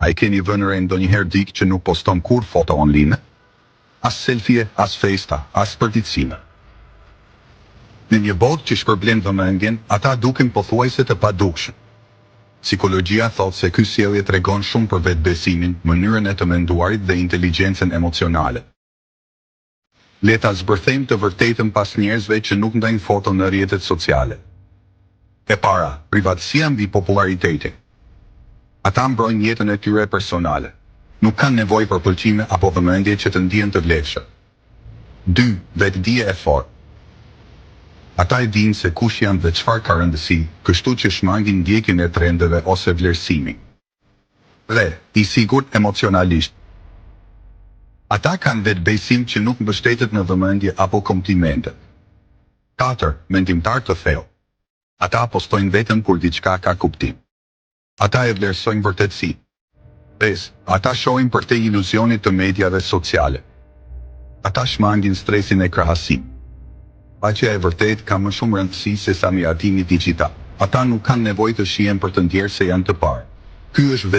A i keni vënë re ndonjëherë dikë që nuk poston kur foto online? As selfie, as festa, as përditësime. Në një botë që shpërblen vëmendjen, ata duken pothuajse të padukshëm. Psikologjia thotë se ky sjellje tregon shumë për vetbesimin, mënyrën e të menduarit dhe inteligjencën emocionale. Le ta zbërthejmë të vërtetën pas njerëzve që nuk ndajnë foto në rrjetet sociale. E para, privatësia mbi populariteti. Ata mbrojnë jetën e tyre personale. Nuk kanë nevojë për pëlqime apo vëmendje që të ndihen të vlefshëm. 2. Vetëdija e fortë. Ata e dinë se kush janë dhe çfarë ka rëndësi, kështu që shmangin ndjekjen e trendeve ose vlerësimin. 3. I sigurt emocionalisht. Ata kanë vetbesim që nuk mbështetet në vëmendje apo komplimente. 4. Mendimtar të thellë. Ata postojnë vetëm kur diçka ka kuptim. Ata e vlerësojnë vërtetësinë. 5. Ata shohin përtej iluzionit të mediave sociale. Ata shmangin stresin e krahasimit. Paqja e vërtet ka më shumë rëndësi se sa mirëatimi digital. Ata nuk kanë nevojë të shihen për të ndjerë se janë të parë. Ky është